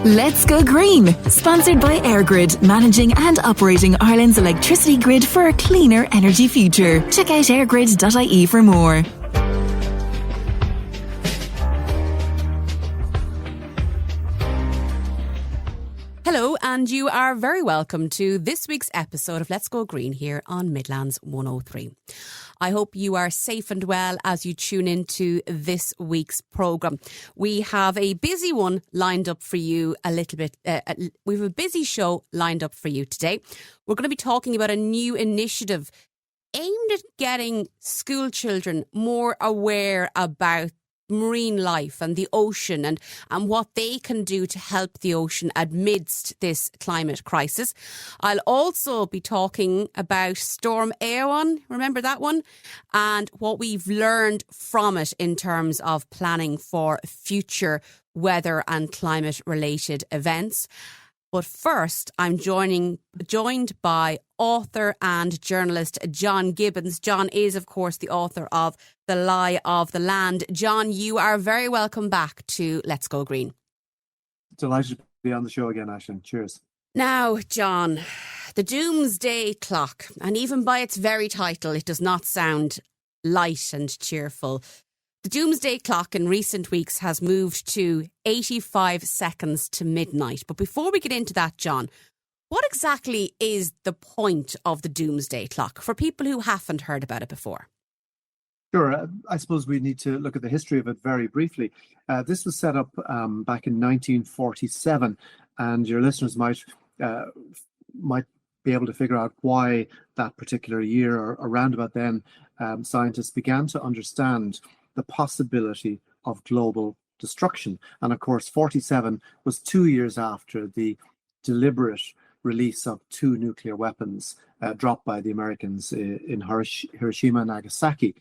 Let's Go Green, sponsored by EirGrid, managing and operating Ireland's electricity grid for a cleaner energy future. Check out airgrid.ie for more. Hello, and you are very welcome to this week's episode of Let's Go Green here on Midlands 103. I hope you are safe and well as you tune into this week's programme. We have a busy one lined up for you we have a busy show lined up for you today. We're going to be talking about a new initiative aimed at getting school children more aware about marine life and the ocean and what they can do to help the ocean amidst this climate crisis. I'll also be talking about Storm Eowyn, remember that one? And what we've learned from it in terms of planning for future weather and climate related events. But first, I'm joined by author and journalist John Gibbons. John is, of course, the author of The Lie of the Land. John, you are very welcome back to Let's Go Green. Delighted to be on the show again, Aisling. Cheers. Now, John, the Doomsday Clock, and even by its very title, it does not sound light and cheerful. The Doomsday Clock in recent weeks has moved to 85 seconds to midnight. But before we get into that, John, what exactly is the point of the Doomsday Clock for people who haven't heard about it before? Sure. I suppose we need to look at the history of it very briefly. This was set up back in 1947, and your listeners might be able to figure out why that particular year or around about then scientists began to understand the possibility of global destruction. And of course, 47 was 2 years after the deliberate release of 2 nuclear weapons dropped by the Americans in Hiroshima and Nagasaki,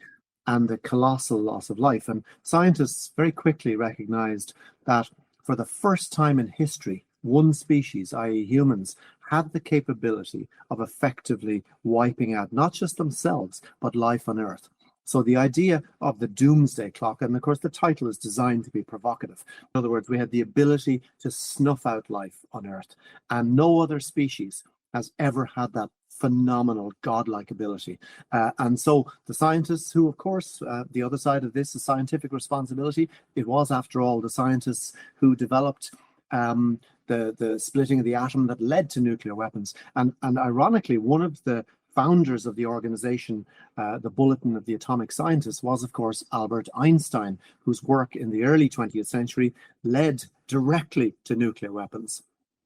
and the colossal loss of life. And scientists very quickly recognized that for the first time in history, one species, i.e. humans, had the capability of effectively wiping out not just themselves, but life on Earth. So the idea of the Doomsday Clock, and of course the title is designed to be provocative. In other words, we had the ability to snuff out life on Earth, and no other species has ever had that phenomenal godlike ability. And so the scientists who, of course, the other side of this is scientific responsibility. It was, after all, the scientists who developed the splitting of the atom that led to nuclear weapons. And ironically, one of the founders of the organization, the Bulletin of the Atomic Scientists, was, of course, Albert Einstein, whose work in the early 20th century led directly to nuclear weapons.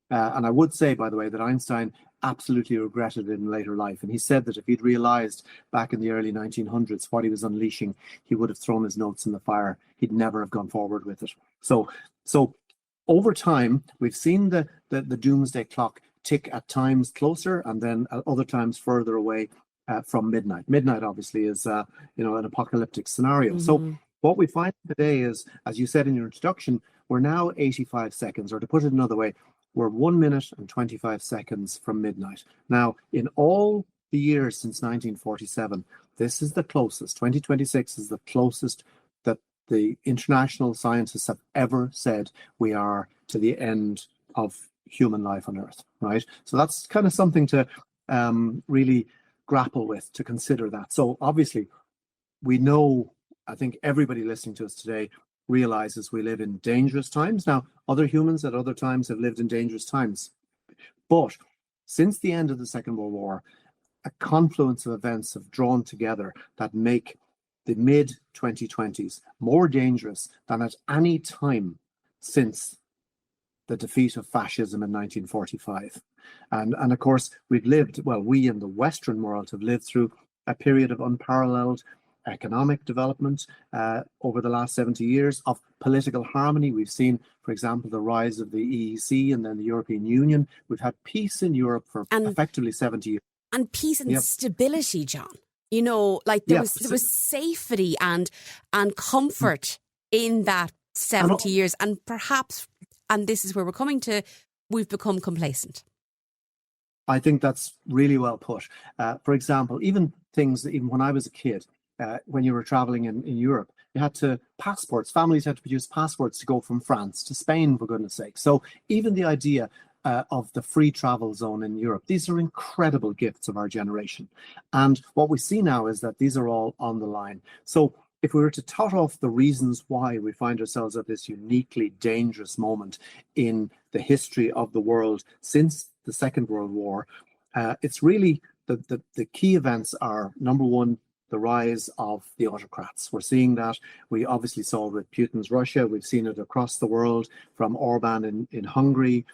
And I would say, by the way, that Einstein absolutely regretted it in later life. And he said that if he'd realized back in the early 1900s what he was unleashing, he would have thrown his notes in the fire. He'd never have gone forward with it. So over time, we've seen the Doomsday Clock tick at times closer and then at other times further away from midnight. Midnight, obviously, is an apocalyptic scenario. Mm-hmm. So what we find today is, as you said in your introduction, we're now 85 seconds, or to put it another way, we're 1 minute and 25 seconds from midnight. Now, in all the years since 1947, this is the closest. 2026 is the closest that the international scientists have ever said we are to the end of human life on Earth, right? So that's kind of something to really grapple with, to consider that. So obviously, we know, I think everybody listening to us today realizes we live in dangerous times. Now, other humans at other times have lived in dangerous times. But since the end of the Second World War, a confluence of events have drawn together that make the mid-2020s more dangerous than at any time since the defeat of fascism in 1945. And of course, we in the Western world have lived through a period of unparalleled economic development over the last 70 years, of political harmony. We've seen, for example, the rise of the EEC and then the European Union. We've had peace in Europe for effectively 70 years. And peace and stability, John. You know, like there was safety and comfort in that 70 years. And perhaps, and this is where we're coming to, we've become complacent. I think that's really well put. For example, even things that even when I was a kid, when you were traveling in Europe, families had to produce passports to go from France to Spain, for goodness sake. So even the idea of the free travel zone in Europe, these are incredible gifts of our generation. And what we see now is that these are all on the line. So if we were to tot off the reasons why we find ourselves at this uniquely dangerous moment in the history of the world since the Second World War, it's really the key events are, number one, the rise of the autocrats. We're seeing that. We obviously saw it with Putin's Russia. We've seen it across the world, from Orban in Hungary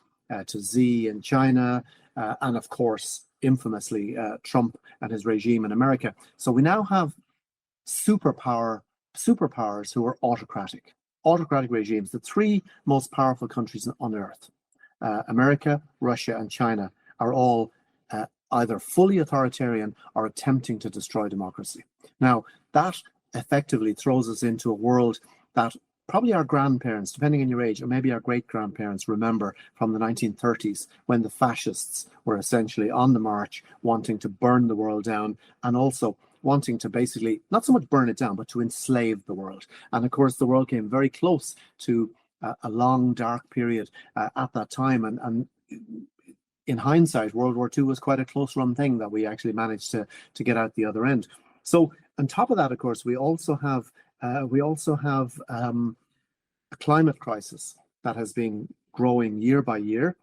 to Xi in China, and of course, infamously, Trump and his regime in America. So we now have superpowers who are autocratic regimes. The three most powerful countries on earth, America, Russia, and China, are all either fully authoritarian or attempting to destroy democracy. Now, that effectively throws us into a world that probably our grandparents, depending on your age, or maybe our great-grandparents, remember from the 1930s, when the fascists were essentially on the march, wanting to burn the world down, and also wanting to basically not so much burn it down, but to enslave the world. And of course, the world came very close to a long, dark period at that time. And in hindsight, World War II was quite a close-run thing that we actually managed to get out the other end. So on top of that, of course, we also have a climate crisis that has been growing year by year.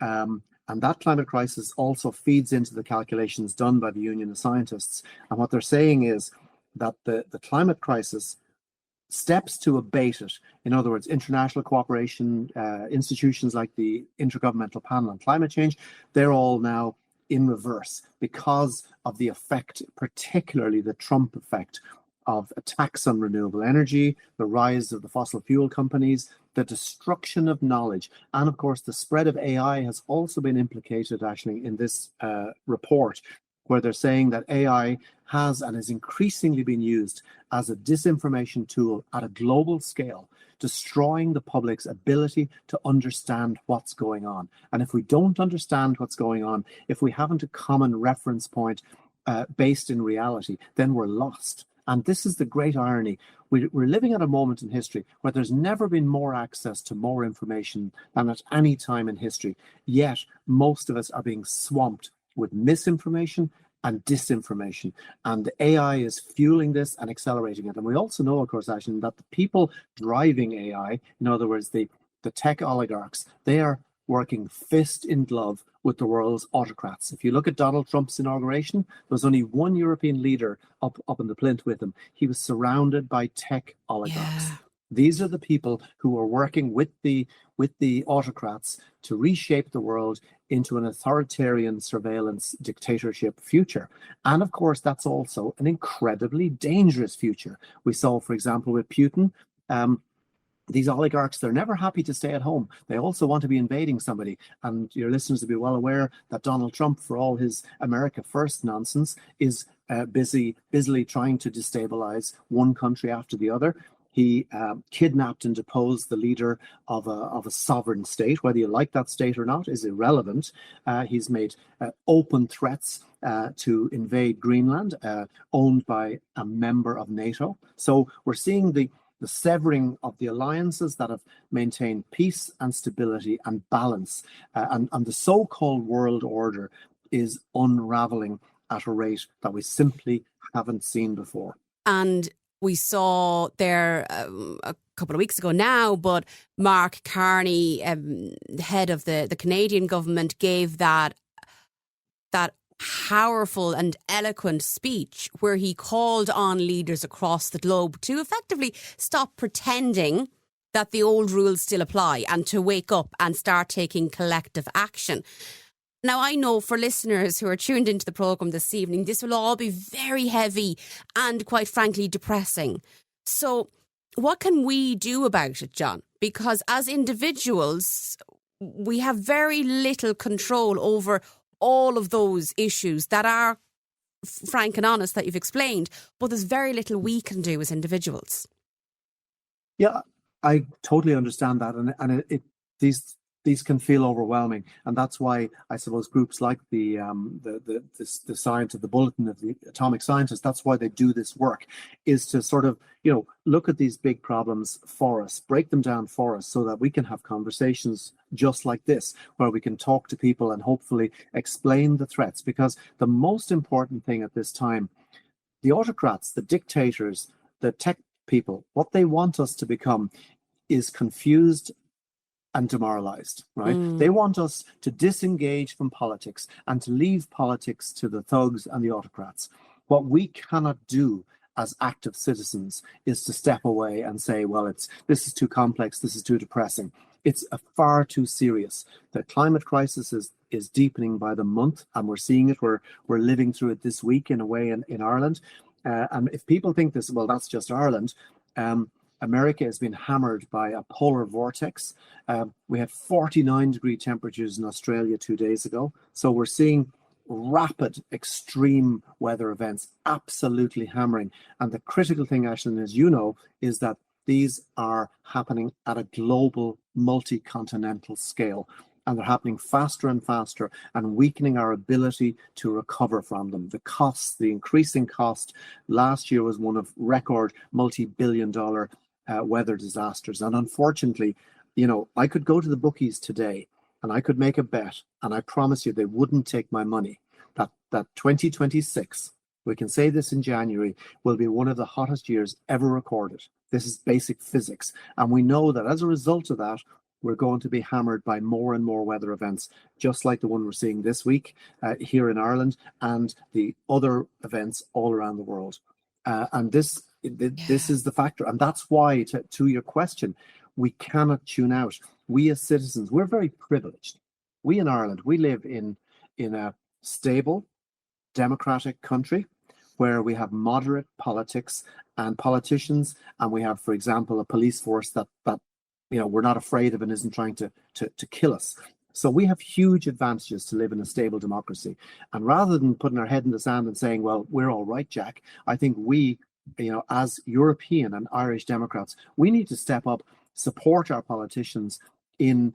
And that climate crisis also feeds into the calculations done by the Union of Scientists. And what they're saying is that the climate crisis steps to abate it, in other words, international cooperation, institutions like the Intergovernmental Panel on Climate Change, they're all now in reverse because of the effect, particularly the Trump effect, of attacks on renewable energy, the rise of the fossil fuel companies, the destruction of knowledge, and of course the spread of AI has also been implicated actually in this report, where they're saying that AI has and is increasingly being used as a disinformation tool at a global scale, destroying the public's ability to understand what's going on. And if we don't understand what's going on, if we haven't a common reference point based in reality, then we're lost. And this is the great irony. We're living at a moment in history where there's never been more access to more information than at any time in history. Yet most of us are being swamped with misinformation and disinformation. And AI is fueling this and accelerating it. And we also know, of course, Aisling, that the people driving AI, in other words, the tech oligarchs, they are working fist in glove with the world's autocrats. If you look at Donald Trump's inauguration, there was only one European leader up in the plinth with him. He was surrounded by tech oligarchs. Yeah. These are the people who are working with the autocrats to reshape the world into an authoritarian surveillance dictatorship future. And of course, that's also an incredibly dangerous future. We saw, for example, with Putin, these oligarchs, they're never happy to stay at home. They also want to be invading somebody. And your listeners will be well aware that Donald Trump, for all his America First nonsense, is busily trying to destabilize one country after the other. He kidnapped and deposed the leader of a sovereign state. Whether you like that state or not is irrelevant. He's made open threats to invade Greenland, owned by a member of NATO. So we're seeing the severing of the alliances that have maintained peace and stability and balance. And the so-called world order is unraveling at a rate that we simply haven't seen before. And we saw there a couple of weeks ago now, but Mark Carney, head of the Canadian government, gave that powerful and eloquent speech where he called on leaders across the globe to effectively stop pretending that the old rules still apply and to wake up and start taking collective action. Now, I know for listeners who are tuned into the programme this evening, this will all be very heavy and, quite frankly, depressing. So what can we do about it, John? Because as individuals, we have very little control over all of those issues that are frank and honest that you've explained, but there's very little we can do as individuals. Yeah, I totally understand that. And these these can feel overwhelming, and that's why I suppose groups like the science of the Bulletin of the Atomic Scientists, that's why they do this work, is to sort of look at these big problems for us, break them down for us, so that we can have conversations just like this, where we can talk to people and hopefully explain the threats. Because the most important thing at this time, the autocrats, the dictators, the tech people, what they want us to become is confused and demoralized, right? They want us to disengage from politics and to leave politics to the thugs and the autocrats. What we cannot do as active citizens is to step away and say, well, this is too complex, this is too depressing. It's far too serious. The climate crisis is deepening by the month, and we're seeing it. We're living through it this week in a way in Ireland. And if people think this, well, that's just Ireland, America has been hammered by a polar vortex. We had 49-degree temperatures in Australia 2 days ago. So we're seeing rapid extreme weather events absolutely hammering. And the critical thing, Aisling, as you know, is that these are happening at a global, multi-continental scale. And they're happening faster and faster and weakening our ability to recover from them. The costs, the increasing cost, last year was one of record multi-billion-dollar weather disasters. And unfortunately, I could go to the bookies today and I could make a bet, and I promise you they wouldn't take my money, that 2026, we can say this in January, will be one of the hottest years ever recorded. This is basic physics. And we know that as a result of that, we're going to be hammered by more and more weather events, just like the one we're seeing this week here in Ireland, and the other events all around the world. And this is the factor. And that's why, to your question, we cannot tune out. We as citizens, we're very privileged. We in Ireland, we live in a stable, democratic country where we have moderate politics and politicians, and we have, for example, a police force that we're not afraid of and isn't trying to kill us. So we have huge advantages to live in a stable democracy. And rather than putting our head in the sand and saying, well, we're all right, Jack, I think we, as European and Irish Democrats, we need to step up, support our politicians in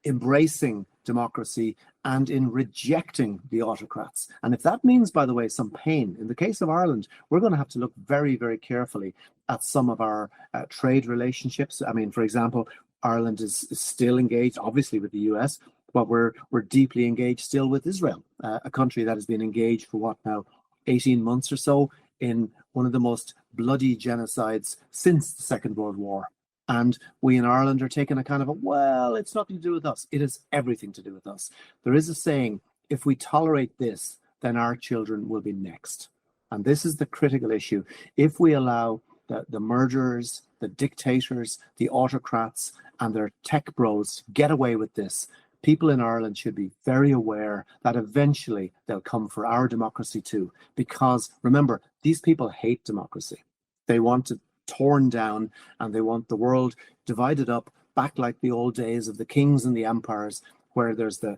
embracing democracy and in rejecting the autocrats. And if that means, by the way, some pain, in the case of Ireland, we're going to have to look very, very carefully at some of our trade relationships. I mean, for example, Ireland is still engaged, obviously, with the US, but we're deeply engaged still with Israel, a country that has been engaged for what now, 18 months or so, in one of the most bloody genocides since the Second World War. And we in Ireland are taking a kind of well, it's nothing to do with us. It is everything to do with us. There is a saying, if we tolerate this, then our children will be next. And this is the critical issue. If we allow the murderers, the dictators, the autocrats, and their tech bros to get away with this, people in Ireland should be very aware that eventually they'll come for our democracy too. Because remember, these people hate democracy. They want it torn down, and they want the world divided up back like the old days of the kings and the empires, where there's the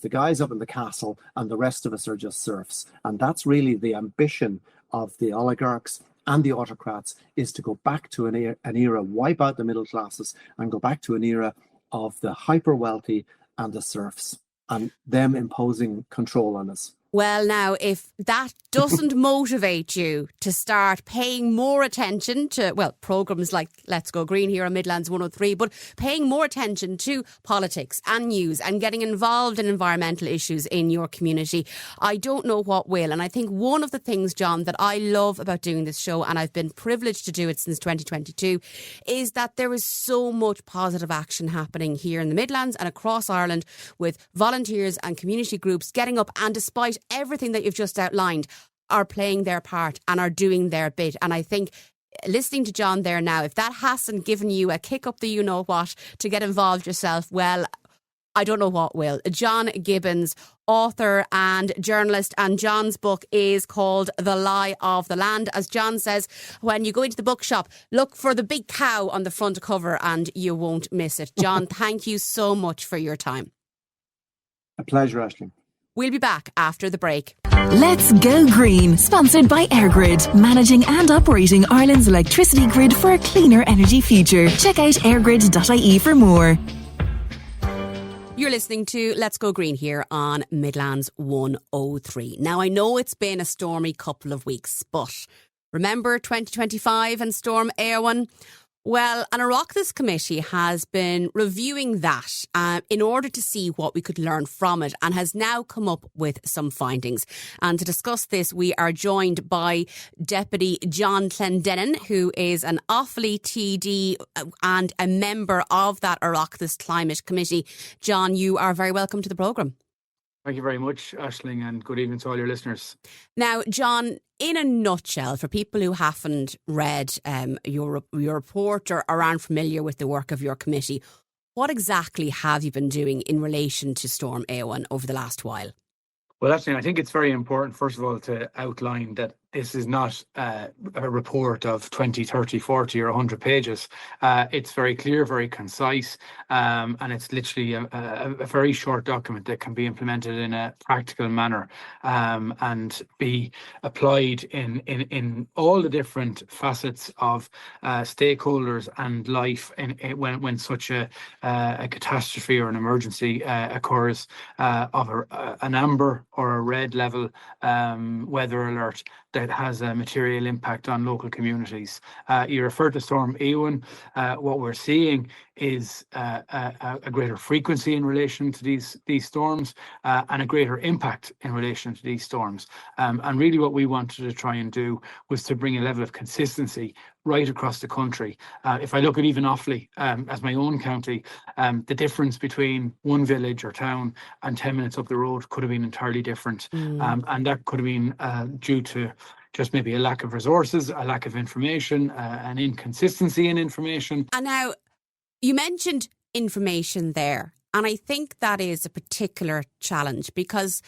guys up in the castle and the rest of us are just serfs. And that's really the ambition of the oligarchs and the autocrats, is to go back to an era, wipe out the middle classes, and go back to an era of the hyper wealthy and the serfs, and them imposing control on us. Well, now, if that doesn't motivate you to start paying more attention to, programmes like Let's Go Green here on Midlands 103, but paying more attention to politics and news and getting involved in environmental issues in your community, I don't know what will. And I think one of the things, John, that I love about doing this show, and I've been privileged to do it since 2022, is that there is so much positive action happening here in the Midlands and across Ireland, with volunteers and community groups getting up, and despite everything that you've just outlined, are playing their part and are doing their bit. And I think, listening to John there now, if that hasn't given you a kick up the you-know-what to get involved yourself, well, I don't know what will. John Gibbons, author and journalist, and John's book is called The Lie of the Land. As John says, when you go into the bookshop, look for the big cow on the front cover and you won't miss it. John, thank you so much for your time. A pleasure, Aisling. We'll be back after the break. Let's Go Green, sponsored by EirGrid, managing and operating Ireland's electricity grid for a cleaner energy future. Check out airgrid.ie for more. You're listening to Let's Go Green here on Midlands 103. Now, I know it's been a stormy couple of weeks, but remember 2025 and Storm Eowyn? Well, an Oireachtas Committee has been reviewing that in order to see what we could learn from it and has now come up with some findings. And to discuss this, we are joined by Deputy John Clendennen, who is an Offaly TD and a member of that Oireachtas Climate Committee. John, you are very welcome to the programme. Thank you very much, Aisling, and good evening to all your listeners. Now, John, in a nutshell, for people who haven't read your report or aren't familiar with the work of your committee, what exactly have you been doing in relation to Storm Eowyn over the last while? Well, actually, I think it's very important, first of all, to outline that this is not a report of 20, 30, 40 or 100 pages. It's very clear, very concise, and it's literally a very short document that can be implemented in a practical manner and be applied in all the different facets of stakeholders and life when such a catastrophe or an emergency occurs of an amber or a red level weather alert that has a material impact on local communities. You referred to Storm Eowyn. What we're seeing is a greater frequency in relation to these storms and a greater impact in relation to these storms. And really what we wanted to try and do was to bring a level of consistency right across the country. If I look at even Offaly as my own county, the difference between one village or town and 10 minutes up the road could have been entirely different. And that could have been due to just maybe a lack of resources, a lack of information, an inconsistency in information. And now, you mentioned information there, and I think that is a particular challenge because,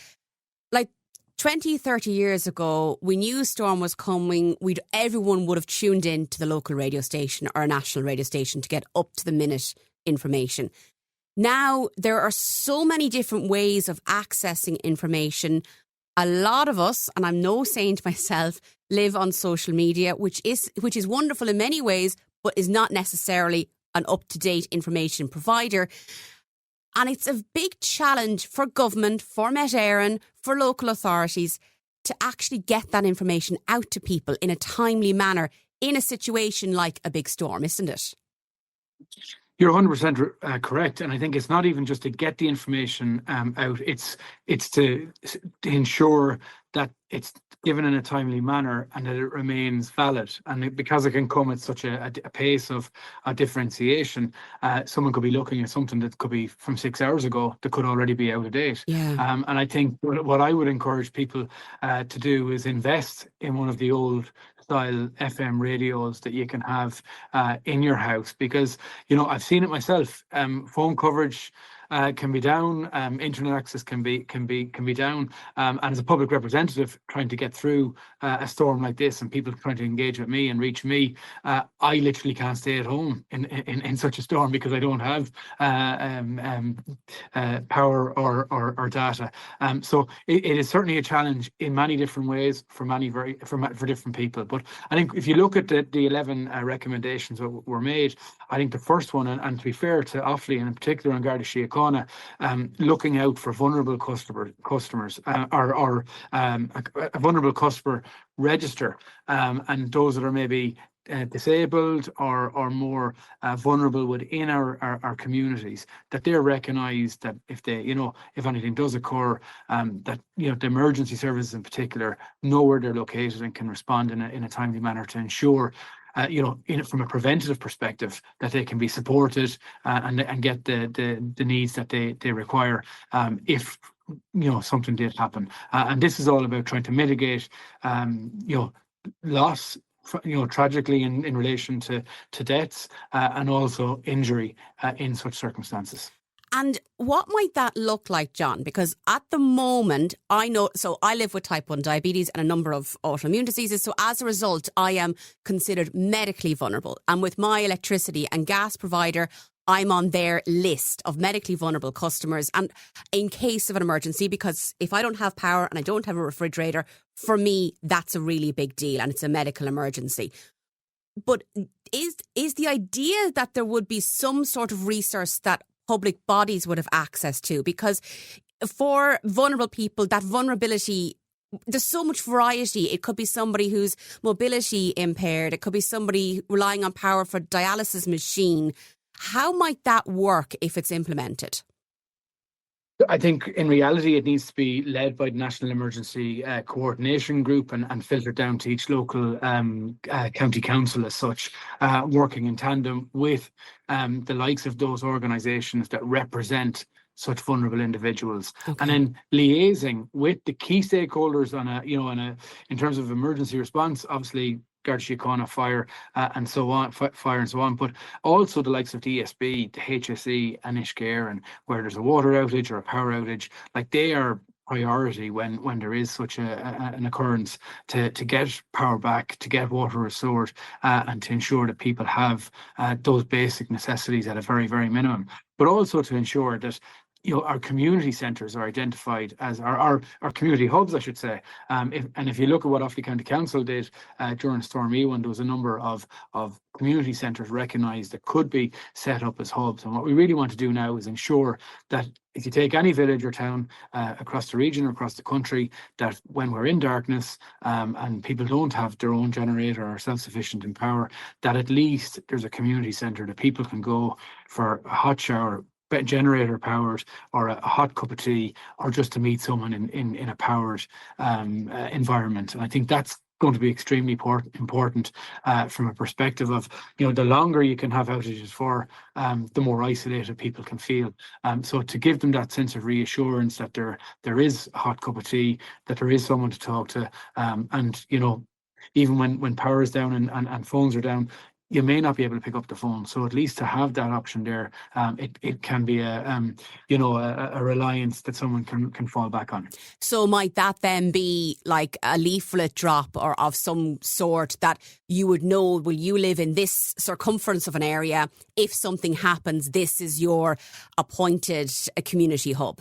like, 20, 30 years ago, we knew a storm was coming. Everyone would have tuned in to the local radio station or a national radio station to get up-to-the-minute information. Now, there are so many different ways of accessing information. A lot of us, and I'm no saint myself, live on social media, which is wonderful in many ways, but is not necessarily an up-to-date information provider. And it's a big challenge for government, for Met Éireann, for local authorities to actually get that information out to people in a timely manner in a situation like a big storm, isn't it? You're 100% correct, and I think it's not even just to get the information out. It's to ensure that it's given in a timely manner and that it remains valid. And because it can come at such a pace of differentiation, someone could be looking at something that could be from 6 hours ago that could already be out of date. Yeah. And I think what I would encourage people to do is invest in one of the old style FM radios that you can have in your house, because I've seen it myself. Phone coverage can be down, internet access can be down, and as a public representative trying to get through a storm like this and people trying to engage with me and reach me, I literally can't stay at home in such a storm because I don't have power or data. So it is certainly a challenge in many different ways for different people. But I think if you look at the 11 recommendations that were made, I think the first one, and to be fair to Offaly and in particular in Garda Síochána, looking out for vulnerable customers or a vulnerable customer register, and those that are maybe disabled or more vulnerable within our communities, that they're recognised, that if anything does occur, that the emergency services in particular know where they're located and can respond in a timely manner to ensure from a preventative perspective, that they can be supported and get the needs that they require if something did happen. And this is all about trying to mitigate loss, tragically in relation to deaths and also injury in such circumstances. And what might that look like, John? Because at the moment, I know, so I live with type 1 diabetes and a number of autoimmune diseases. So as a result, I am considered medically vulnerable. And with my electricity and gas provider, I'm on their list of medically vulnerable customers. And in case of an emergency, because if I don't have power and I don't have a refrigerator, for me, that's a really big deal and it's a medical emergency. But is the idea that there would be some sort of resource that public bodies would have access to? Because for vulnerable people, that vulnerability, there's so much variety. It could be somebody who's mobility impaired. It could be somebody relying on power for dialysis machine. How might that work if it's implemented? I think in reality it needs to be led by the National Emergency Coordination Group and filtered down to each local county council as such, working in tandem with the likes of those organisations that represent such vulnerable individuals, and then liaising with the key stakeholders in terms of emergency response, obviously Garda Síochána, fire and so on, but also the likes of the ESB, the HSE and Uisce, and where there's a water outage or a power outage, like they are priority when there is such an occurrence to get power back, to get water restored, and to ensure that people have those basic necessities at a very, very minimum, but also to ensure that our community centres are identified as our community hubs, I should say. If you look at what Offaly County Council did during Storm Eowyn, there was a number of community centres recognised that could be set up as hubs. And what we really want to do now is ensure that if you take any village or town across the region or across the country, that when we're in darkness and people don't have their own generator or self-sufficient in power, that at least there's a community centre that people can go for a hot shower, generator powered, or a hot cup of tea, or just to meet someone in a powered environment. And I think that's going to be extremely important from a perspective of, the longer you can have outages for, the more isolated people can feel. So to give them that sense of reassurance that there is a hot cup of tea, that there is someone to talk to, and even when power is down and phones are down, you may not be able to pick up the phone. So at least to have that option there, it can be a reliance that someone can fall back on. So might that then be like a leaflet drop or of some sort that you would know, will you live in this circumference of an area? If something happens, this is your appointed community hub.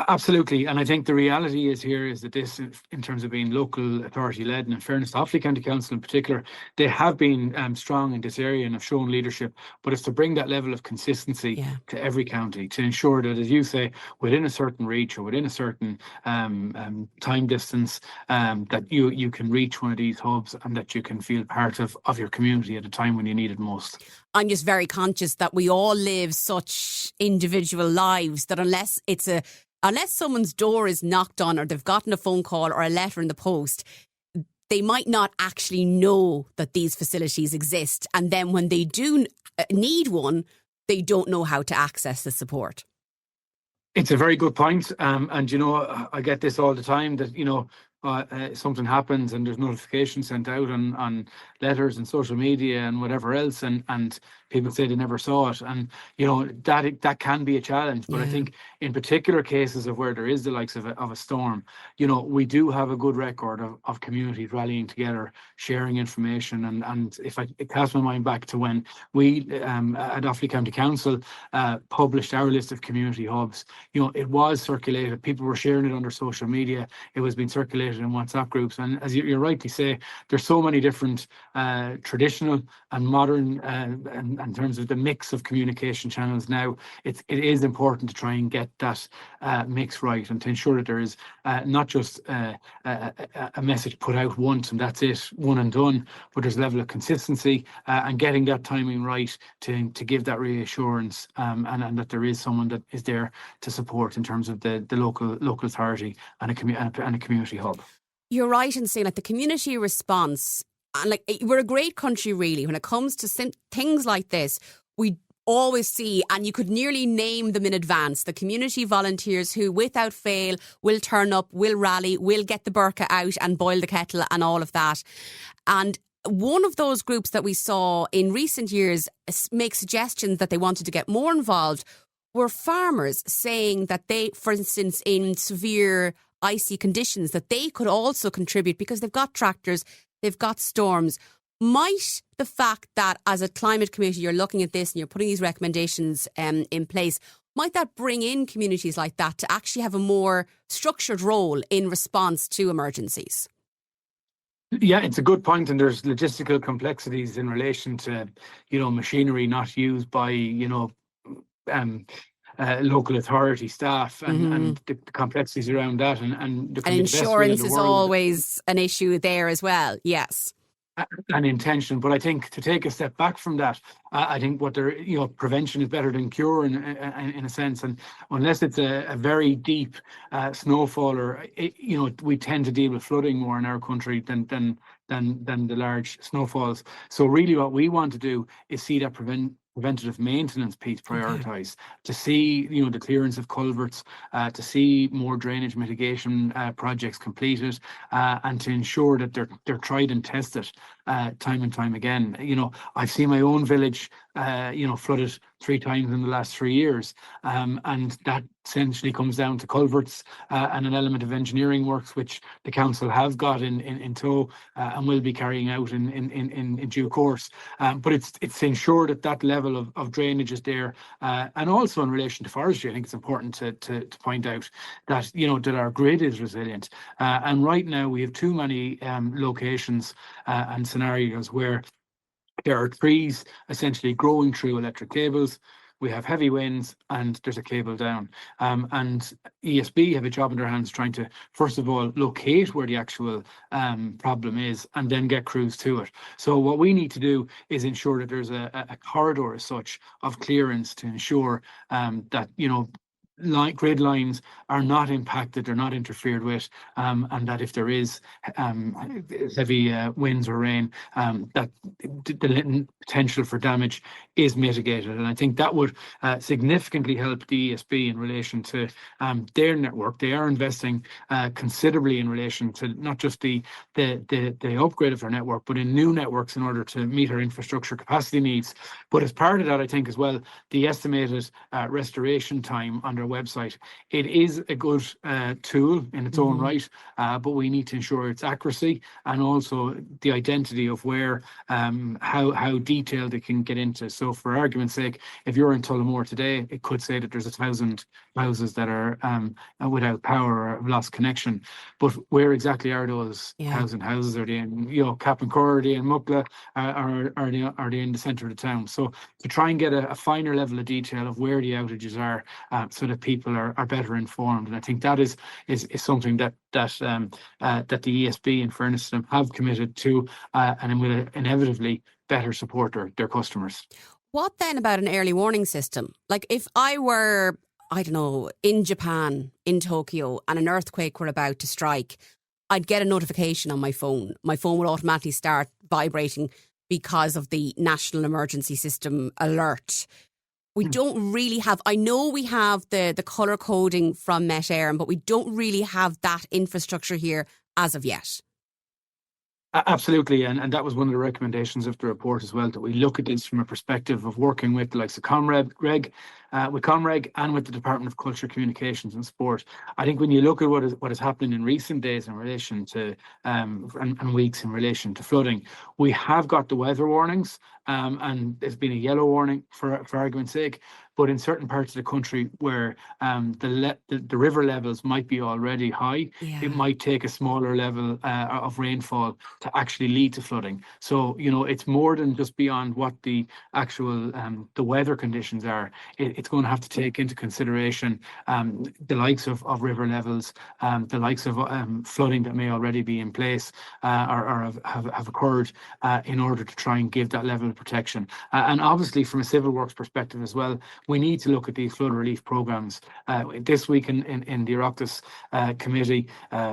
Absolutely. And I think the reality is that this, in terms of being local authority led, and in fairness to Offaly County Council in particular, they have been strong in this area and have shown leadership, but it's to bring that level of consistency to every county, to ensure that, as you say, within a certain reach or within a certain time distance, that you can reach one of these hubs and that you can feel part of your community at a time when you need it most. I'm just very conscious that we all live such individual lives that unless someone's door is knocked on or they've gotten a phone call or a letter in the post, they might not actually know that these facilities exist. And then when they do need one, they don't know how to access the support. It's a very good point. And, I get this all the time that, something happens and there's notifications sent out on letters and social media and whatever else, and people say they never saw it, and that can be a challenge. But I think in particular cases of where there is the likes of a storm, we do have a good record of communities rallying together, sharing information, and if I cast my mind back to when we at Offaly County Council published our list of community hubs, it was circulated, people were sharing it under social media, it was being circulated in WhatsApp groups, and as you rightly say, there's so many different traditional and modern in terms of the mix of communication channels now. It is important to try and get that mix right, and to ensure that there is not just a message put out once and that's it, one and done, but there's a level of consistency and getting that timing right to give that reassurance, and that there is someone that is there to support in terms of the local authority and a community hub. You're right in saying, like, the community response, and like, we're a great country really when it comes to things like this. We always see, and you could nearly name them in advance, the community volunteers who without fail will turn up, will rally, will get the burqa out and boil the kettle and all of that. And one of those groups that we saw in recent years make suggestions that they wanted to get more involved were farmers saying that they, for instance, in severe icy conditions, that they could also contribute because they've got tractors, they've got storms. Might the fact that as a climate committee you're looking at this and you're putting these recommendations in place, might that bring in communities like that to actually have a more structured role in response to emergencies? Yeah, it's a good point, and there's logistical complexities in relation to, machinery not used by, local authority staff and the complexities around that, and insurance is always an issue there as well. Yes. An intention, but I think to take a step back from that, I think prevention is better than cure in a sense, and unless it's a very deep snowfall, or we tend to deal with flooding more in our country than the large snowfalls. So really, what we want to do is see that preventative maintenance piece prioritised, to see the clearance of culverts, to see more drainage mitigation projects completed, and to ensure that they're tried and tested time and time again. I've seen my own village flooded 3 times in the last 3 years, and that essentially comes down to culverts and an element of engineering works which the council have got in tow and will be carrying out in due course. But it's to ensure that level of drainage is there, and also in relation to forestry, I think it's important to point out that that our grid is resilient. And right now we have too many locations and scenarios where there are trees essentially growing through electric cables. We have heavy winds and there's a cable down. And ESB have a job in their hands trying to, first of all, locate where the actual problem is and then get crews to it. So what we need to do is ensure that there's a corridor as such of clearance to ensure that, grid lines are not impacted, they're not interfered with, and that if there is heavy winds or rain, that the potential for damage is mitigated. And I think that would significantly help the ESB in relation to their network. They are investing considerably in relation to not just the upgrade of their network, but in new networks in order to meet our infrastructure capacity needs. But as part of that, I think as well, the estimated restoration time on their website, it is a good tool in its own right, but we need to ensure its accuracy and also the identity of where, how detailed it can get into. So for argument's sake, if you're in Tullamore today, it could say that there's 1,000 houses that are without power or have lost connection. But where exactly are those 1,000 houses? Are they in Cappin-Cor, are they in Muckla, are they in the centre of the town? So to try and get a finer level of detail of where the outages are, so that people are better informed. And I think that is something that the ESB, in fairness to them, have committed to, and will inevitably better support their customers. What then about an early warning system? Like if I were, I don't know, in Japan, in Tokyo, and an earthquake were about to strike, I'd get a notification on my phone. My phone would automatically start vibrating because of the National Emergency System alert. We don't really have, I know we have the colour coding from Met Éireann, but we don't really have that infrastructure here as of yet. Absolutely, and that was one of the recommendations of the report as well, that we look at this from a perspective of working with the likes of ComReg, with ComReg and with the Department of Culture, Communications and Sport. I think when you look at what is happening in recent days in relation to and weeks in relation to flooding, we have got the weather warnings, and there's been a yellow warning for argument's sake. But in certain parts of the country where the river levels might be already high, it might take a smaller level of rainfall to actually lead to flooding. So, it's more than just beyond what the actual the weather conditions are. It's going to have to take into consideration the likes of river levels, the likes of flooding that may already be in place or have occurred in order to try and give that level of protection. And obviously, from a civil works perspective as well, we need to look at these flood relief programmes. This week in the Oireachtas Committee,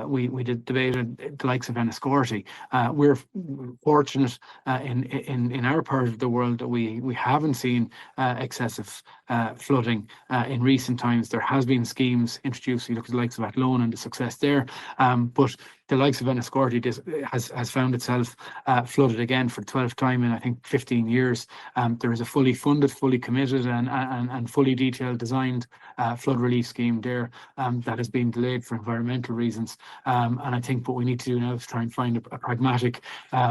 we did debated the likes of Enniscorthy. We're fortunate in our part of the world that we haven't seen excessive flooding in recent times. There has been schemes introduced. You look at the likes of Athlone and the success there, but the likes of Enniscorthy has found itself flooded again for the 12th time in, I think, 15 years. There is a fully funded, fully committed and fully detailed designed flood relief scheme there that has been delayed for environmental reasons. And I think what we need to do now is try and find a pragmatic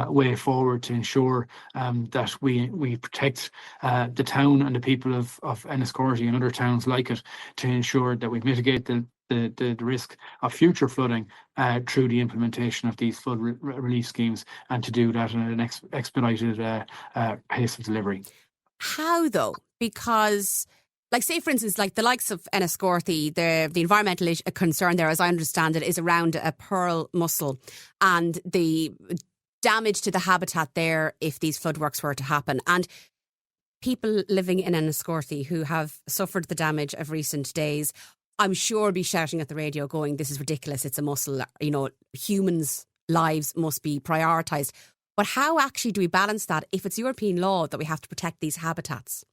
way forward to ensure that we protect the town and the people of Enniscorthy and other towns like it, to ensure that we mitigate the risk of future flooding through the implementation of these flood relief schemes, and to do that in an expedited pace of delivery. How though? Because Like, say, for instance, like the likes of Enniscorthy, the environmental concern there, as I understand it, is around a pearl mussel and the damage to the habitat there if these floodworks were to happen. And people living in Enniscorthy who have suffered the damage of recent days, I'm sure be shouting at the radio going, this is ridiculous, it's a mussel, humans' lives must be prioritised. But how actually do we balance that if it's European law that we have to protect these habitats?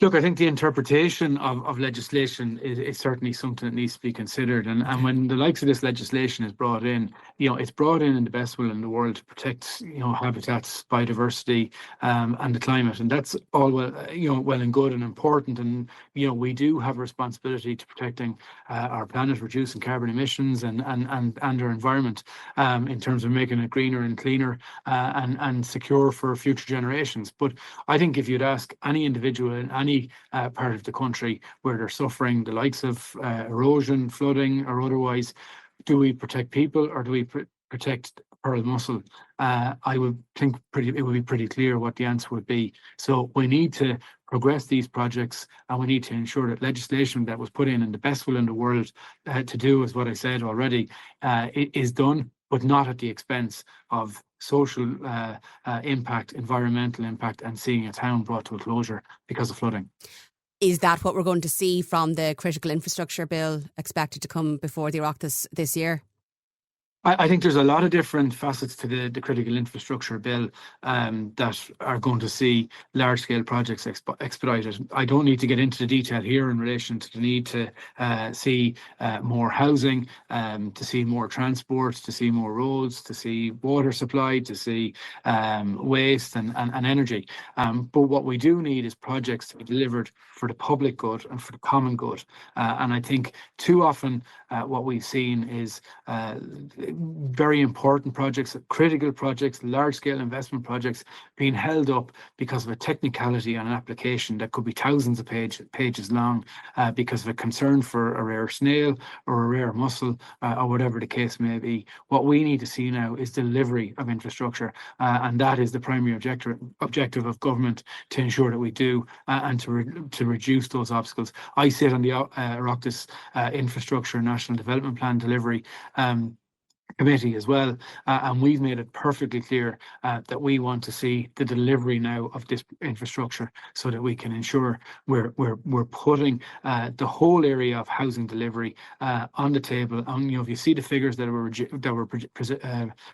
Look, I think the interpretation of legislation is certainly something that needs to be considered. And when the likes of this legislation is brought in, it's brought in the best will in the world to protect, habitats, biodiversity, and the climate. And that's all well and good and important. And, we do have a responsibility to protecting our planet, reducing carbon emissions and our environment in terms of making it greener and cleaner and secure for future generations. But I think if you'd ask any individual in any part of the country where they're suffering the likes of erosion, flooding, or otherwise, do we protect people or do we protect pearl mussel? I would think it would be pretty clear what the answer would be. So we need to progress these projects, and we need to ensure that legislation that was put in the best will in the world to do, as what I said already, is done, but not at the expense of social impact, environmental impact, and seeing a town brought to a closure because of flooding. Is that what we're going to see from the critical infrastructure bill expected to come before the Oireachtas this year? I think there's a lot of different facets to the critical infrastructure bill that are going to see large-scale projects expedited. I don't need to get into the detail here in relation to the need to see more housing, to see more transport, to see more roads, to see water supply, to see waste and energy. But what we do need is projects to be delivered for the public good and for the common good. And I think too often what we've seen is very important projects, critical projects, large-scale investment projects being held up because of a technicality on an application that could be thousands of pages long because of a concern for a rare snail or a rare mussel or whatever the case may be. What we need to see now is delivery of infrastructure, and that is the primary objective of government, to ensure that we do and to reduce those obstacles. I sit on the Oireachtas Infrastructure National Development Plan Delivery Committee as well, and we've made it perfectly clear that we want to see the delivery now of this infrastructure so that we can ensure we're putting the whole area of housing delivery on the table. And if you see the figures that were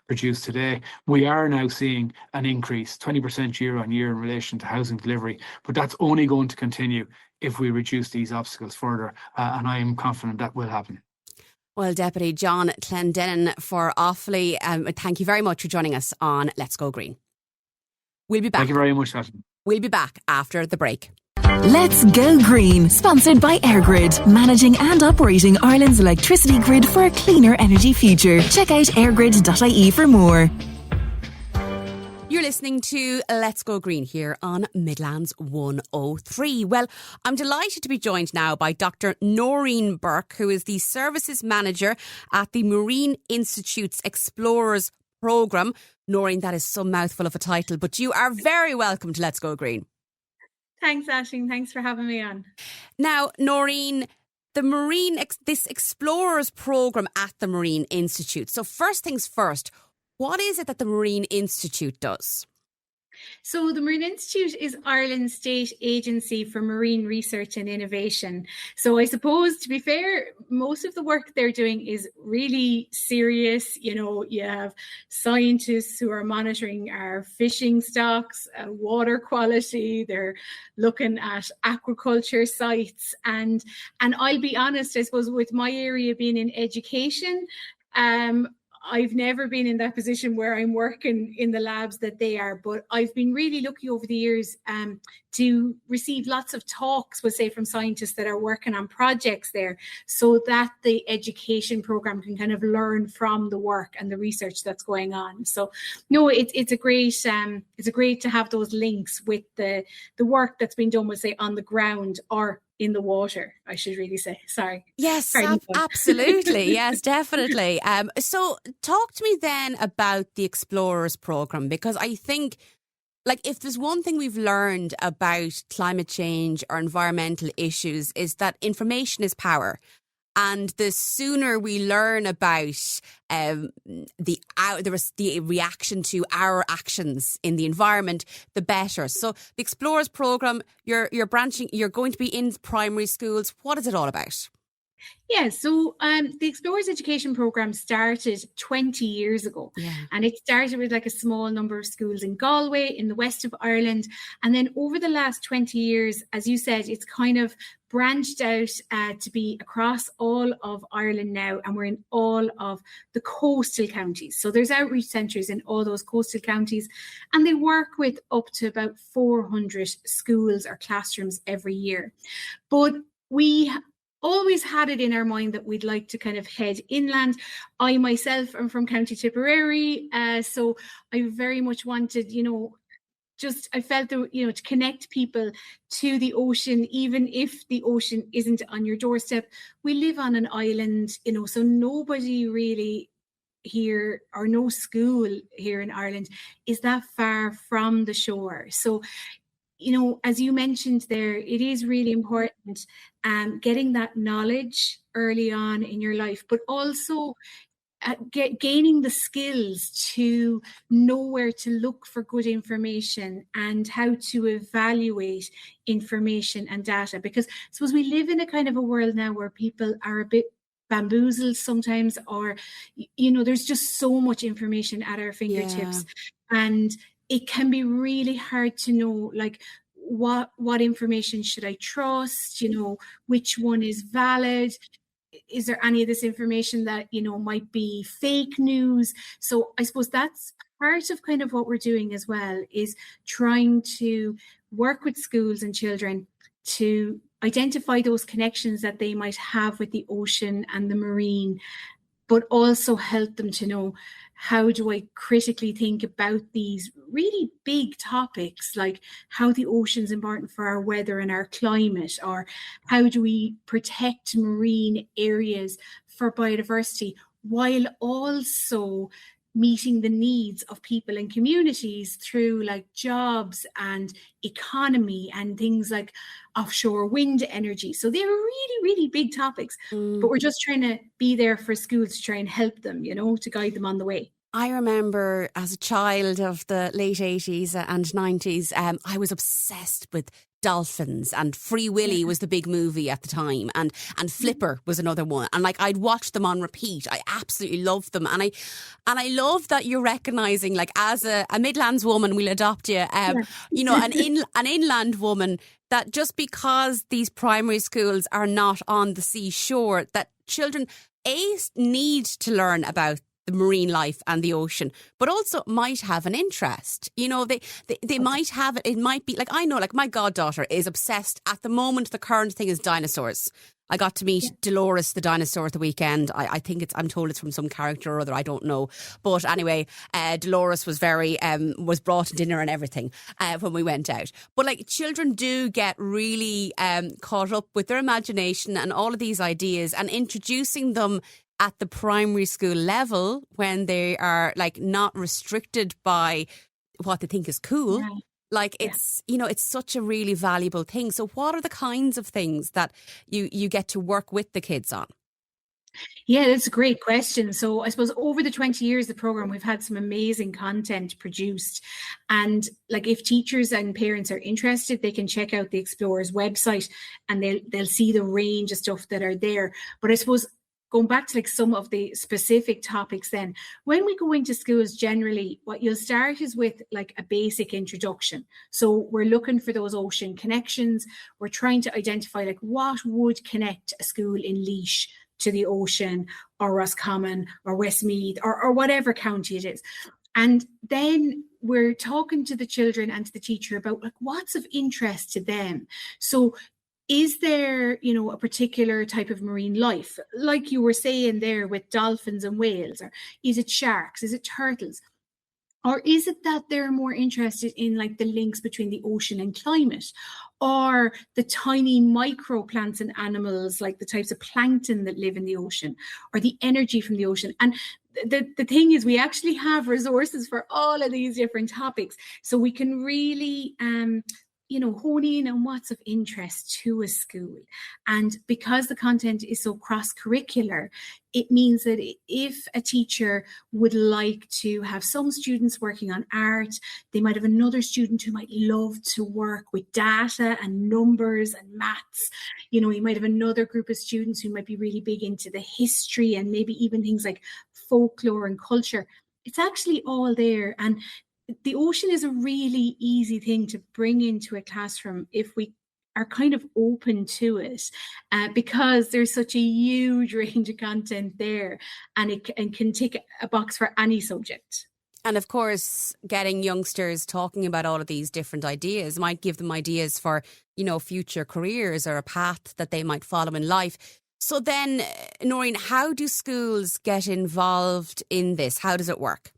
produced today, we are now seeing an increase 20% year on year in relation to housing delivery, but that's only going to continue if we reduce these obstacles further, and I am confident that will happen. Well, Deputy John Clendennen for Offaly, thank you very much for joining us on Let's Go Green. We'll be back. Thank you very much, Catherine. We'll be back after the break. Let's Go Green, sponsored by EirGrid, managing and operating Ireland's electricity grid for a cleaner energy future. Check out airgrid.ie for more. You're listening to Let's Go Green here on Midlands 103. Well, I'm delighted to be joined now by Dr Nóirín Burke, who is the Services Manager at the Marine Institute's Explorers Programme. Nóirín, that is some mouthful of a title, but you are very welcome to Let's Go Green. Thanks, Aisling. Thanks for having me on. Now, Nóirín, this Explorers Programme at the Marine Institute. So first things first, what is it that the Marine Institute does? So the Marine Institute is Ireland's state agency for marine research and innovation. So I suppose, to be fair, most of the work they're doing is really serious. You have scientists who are monitoring our fishing stocks, water quality. They're looking at aquaculture sites. And I'll be honest, I suppose, with my area being in education, I've never been in that position where I'm working in the labs that they are, but I've been really lucky over the years to receive lots of talks, we'll say, from scientists that are working on projects there, so that the education program can kind of learn from the work and the research that's going on. So, no, it's a great to have those links with the work that's been done, we'll say, on the ground or in the water, I should really say. Sorry. Yes, absolutely. Yes, definitely. So talk to me then about the Explorers Programme, because I think Like, if there's one thing we've learned about climate change or environmental issues, is that information is power. And the sooner we learn about the reaction to our actions in the environment, the better. So the Explorers programme, you're going to be in primary schools. What is it all about? Yeah, so the Explorers Education Programme started 20 years ago. Yeah. And it started with like a small number of schools in Galway, in the west of Ireland. And then over the last 20 years, as you said, it's kind of branched out to be across all of Ireland now. And we're in all of the coastal counties. So there's outreach centres in all those coastal counties. And they work with up to about 400 schools or classrooms every year. But we always had it in our mind that we'd like to kind of head inland. I myself am from County Tipperary, so I very much wanted, I felt that, to connect people to the ocean, even if the ocean isn't on your doorstep. We live on an island, so nobody really here, or no school here in Ireland is that far from the shore. So, as you mentioned there, it is really important getting that knowledge early on in your life, but also gaining the skills to know where to look for good information and how to evaluate information and data. Because I suppose we live in a kind of a world now where people are a bit bamboozled sometimes, or, there's just so much information at our fingertips. Yeah. And it can be really hard to know, like, what information should I trust? Which one is valid? Is there any of this information that, might be fake news? So I suppose that's part of kind of what we're doing as well, is trying to work with schools and children to identify those connections that they might have with the ocean and the marine, but also help them to know, how do I critically think about these really big topics, like how the ocean's important for our weather and our climate, or how do we protect marine areas for biodiversity, while also meeting the needs of people and communities through like jobs and economy and things like offshore wind energy. So they're really, really big topics, but we're just trying to be there for schools to try and help them, to guide them on the way. I remember as a child of the late 80s and 90s, I was obsessed with dolphins, and Free Willy was the big movie at the time, and Flipper was another one, and like I'd watch them on repeat. I absolutely loved them, and I love that you're recognising, like, as a Midlands woman, we'll adopt you, an inland woman, that just because these primary schools are not on the seashore, that children need to learn about the marine life and the ocean, but also might have an interest. They might have it. It might be like, I know, like, my goddaughter is obsessed at the moment. The current thing is dinosaurs. I got to meet Dolores the dinosaur at the weekend. I'm told it's from some character or other. I don't know. But anyway, Dolores was was brought to dinner and everything when we went out. But like, children do get really caught up with their imagination and all of these ideas, and introducing them at the primary school level, when they are like not restricted by what they think is cool. Yeah. Like, it's, it's such a really valuable thing. So what are the kinds of things that you get to work with the kids on? Yeah, that's a great question. So I suppose over the 20 years of the programme, we've had some amazing content produced. And like, if teachers and parents are interested, they can check out the Explorers website and they'll see the range of stuff that are there. But I suppose, going back to like some of the specific topics, then when we go into schools, generally what you'll start is with like a basic introduction. So we're looking for those ocean connections. We're trying to identify like what would connect a school in Laois to the ocean, or Roscommon or Westmeath, or whatever county it is. And then we're talking to the children and to the teacher about like what's of interest to them. So is there, a particular type of marine life, like you were saying there with dolphins and whales, or is it sharks? Is it turtles? Or is it that they're more interested in like the links between the ocean and climate? or the tiny microplants and animals, like the types of plankton that live in the ocean, or the energy from the ocean. And the thing is, we actually have resources for all of these different topics, so we can really hone in on what's of interest to a school. And because the content is so cross-curricular, it means that if a teacher would like to have some students working on art, they might have another student who might love to work with data and numbers and maths. You might have another group of students who might be really big into the history and maybe even things like folklore and culture. It's actually all there. And the ocean is a really easy thing to bring into a classroom if we are kind of open to it, because there's such a huge range of content there, and it can tick a box for any subject. And of course, getting youngsters talking about all of these different ideas might give them ideas for, future careers or a path that they might follow in life. So then, Nóirín, how do schools get involved in this? How does it work?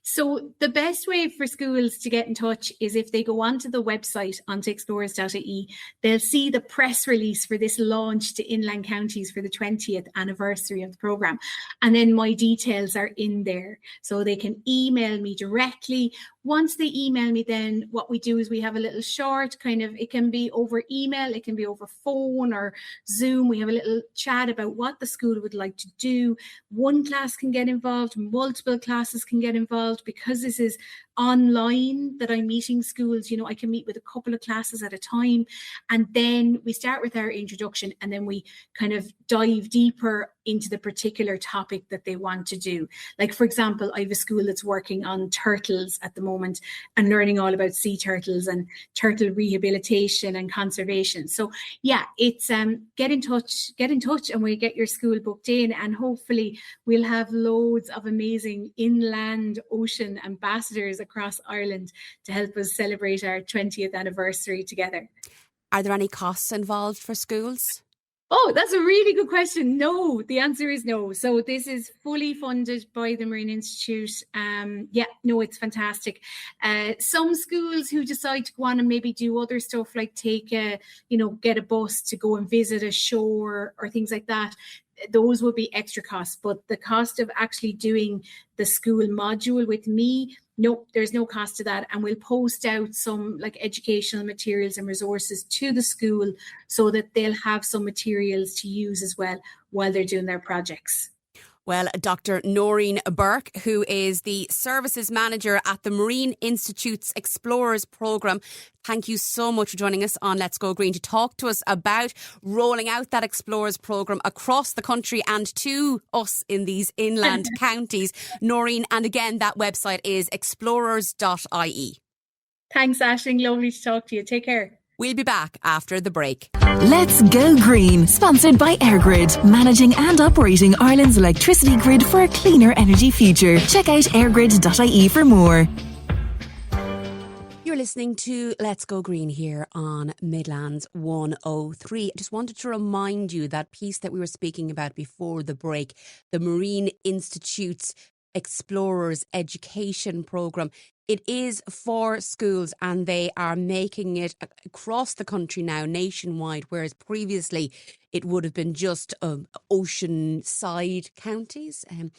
So the best way for schools to get in touch is if they go onto the website, onto explorers.ie, they'll see the press release for this launch to inland counties for the 20th anniversary of the programme. And then my details are in there, so they can email me directly. Once they email me, then what we do is we have a little short it can be over email, it can be over phone or Zoom. We have a little chat about what the school would like to do. One class can get involved, multiple classes can get involved. Because this is online that I'm meeting schools, I can meet with a couple of classes at a time. And then we start with our introduction, and then we kind of dive deeper into the particular topic that they want to do. Like, for example, I have a school that's working on turtles at the moment and learning all about sea turtles and turtle rehabilitation and conservation. So yeah, it's get in touch and we'll get your school booked in, and hopefully we'll have loads of amazing inland ocean ambassadors across Ireland to help us celebrate our 20th anniversary together. Are there any costs involved for schools? Oh, that's a really good question. No, the answer is no. So this is fully funded by the Marine Institute. It's fantastic. Some schools who decide to go on and maybe do other stuff, like get a bus to go and visit a shore or things like that, those would be extra costs. But the cost of actually doing the school module with me, no, there's no cost to that. And we'll post out some educational materials and resources to the school so that they'll have some materials to use as well while they're doing their projects. Well, Dr Nóirín Burke, who is the Services Manager at the Marine Institute's Explorers Programme, thank you so much for joining us on Let's Go Green to talk to us about rolling out that Explorers Programme across the country and to us in these inland counties. Nóirín, and again, that website is explorers.ie. Thanks, Aisling. Lovely to talk to you. Take care. We'll be back after the break. Let's Go Green, sponsored by EirGrid, managing and operating Ireland's electricity grid for a cleaner energy future. Check out airgrid.ie for more. You're listening to Let's Go Green here on Midlands 103. I just wanted to remind you that piece that we were speaking about before the break, the Marine Institute's Explorers Education Programme. It is for schools, and they are making it across the country now, nationwide, whereas previously it would have been just ocean side counties and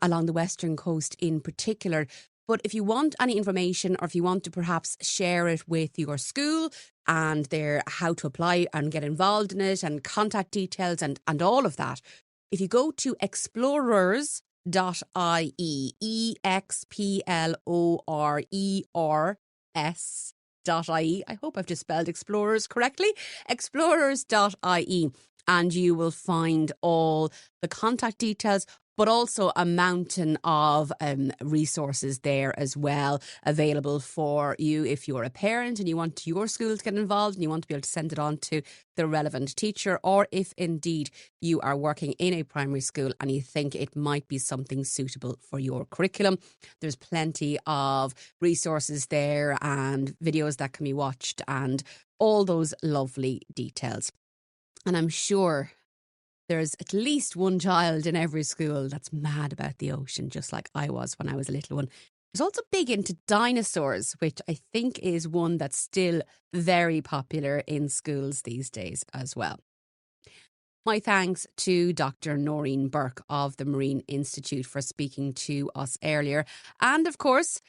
along the western coast in particular. But if you want any information, or if you want to perhaps share it with your school and how to apply and get involved in it and contact details and all of that, if you go to explorers.ie, explorers.ie. I hope I've just spelled explorers correctly. Explorers.ie, and you will find all the contact details, but also a mountain of resources there as well, available for you if you're a parent and you want your school to get involved and you want to be able to send it on to the relevant teacher, or if indeed you are working in a primary school and you think it might be something suitable for your curriculum. There's plenty of resources there and videos that can be watched and all those lovely details. And I'm sure there's at least one child in every school that's mad about the ocean, just like I was when I was a little one. He's also big into dinosaurs, which I think is one that's still very popular in schools these days as well. My thanks to Dr Nóirín Burke of the Marine Institute for speaking to us earlier. And of course,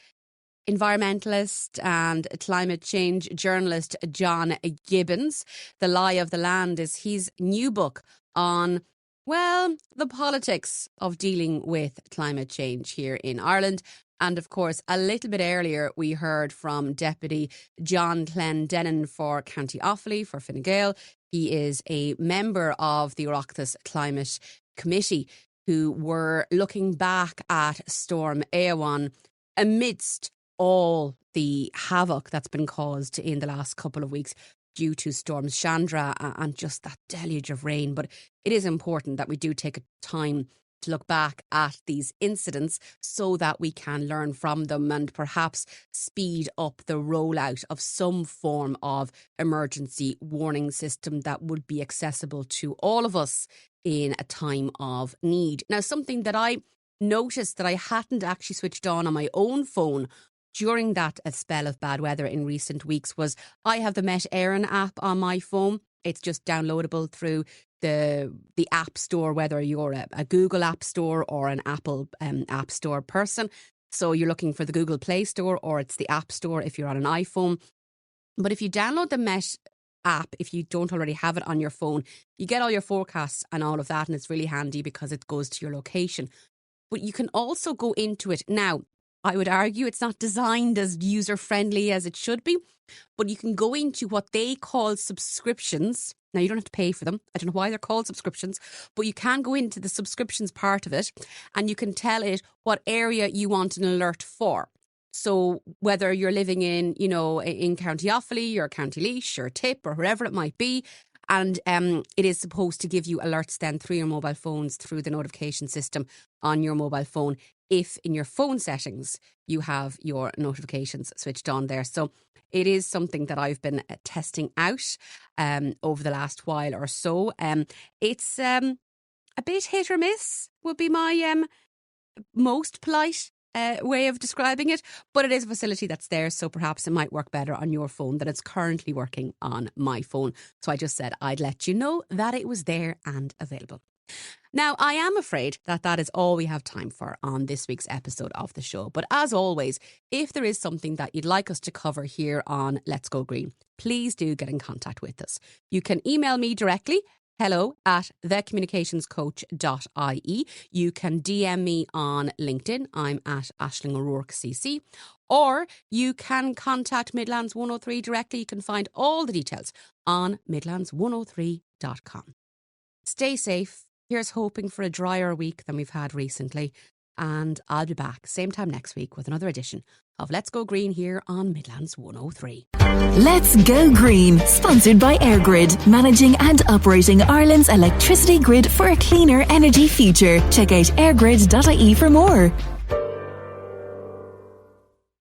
environmentalist and climate change journalist John Gibbons. The Lie of the Land is his new book on, well, the politics of dealing with climate change here in Ireland. And of course, a little bit earlier, we heard from Deputy John Clendennen for County Offaly, for Fine Gael. He is a member of the Oireachtas Committee who were looking back at Storm Eowyn amidst all the havoc that's been caused in the last couple of weeks due to storms Chandra and just that deluge of rain. But it is important that we do take a time to look back at these incidents so that we can learn from them and perhaps speed up the rollout of some form of emergency warning system that would be accessible to all of us in a time of need. Now, something that I noticed that I hadn't actually switched on my own phone during that spell of bad weather in recent weeks was I have the Met Éireann app on my phone. It's just downloadable through the App Store, whether you're a Google App Store or an Apple App Store person. So you're looking for the Google Play Store or it's the App Store if you're on an iPhone. But if you download the Met app, if you don't already have it on your phone, you get all your forecasts and all of that, and it's really handy because it goes to your location. But you can also go into it. Now, I would argue it's not designed as user-friendly as it should be, but you can go into what they call subscriptions. Now, you don't have to pay for them. I don't know why they're called subscriptions, but you can go into the subscriptions part of it and you can tell it what area you want an alert for. So whether you're living in, in County Offaly or County Laois or Tip or wherever it might be, and it is supposed to give you alerts then through your mobile phones, through the notification system on your mobile phone, if in your phone settings you have your notifications switched on there. So it is something that I've been testing out over the last while or so. It's a bit hit or miss would be my most polite way of describing it, but it is a facility that's there, so perhaps it might work better on your phone than it's currently working on my phone. So I just said I'd let you know that it was there and available. Now, I am afraid that is all we have time for on this week's episode of the show. But as always, if there is something that you'd like us to cover here on Let's Go Green, please do get in contact with us. You can email me directly, hello@thecommunicationscoach.ie. You can DM me on LinkedIn. I'm at Aisling O'Rourke CC. Or you can contact Midlands 103 directly. You can find all the details on midlands103.com. Stay safe. Here's hoping for a drier week than we've had recently. And I'll be back same time next week with another edition of Let's Go Green here on Midlands 103. Let's Go Green, sponsored by EirGrid, managing and operating Ireland's electricity grid for a cleaner energy future. Check out airgrid.ie for more.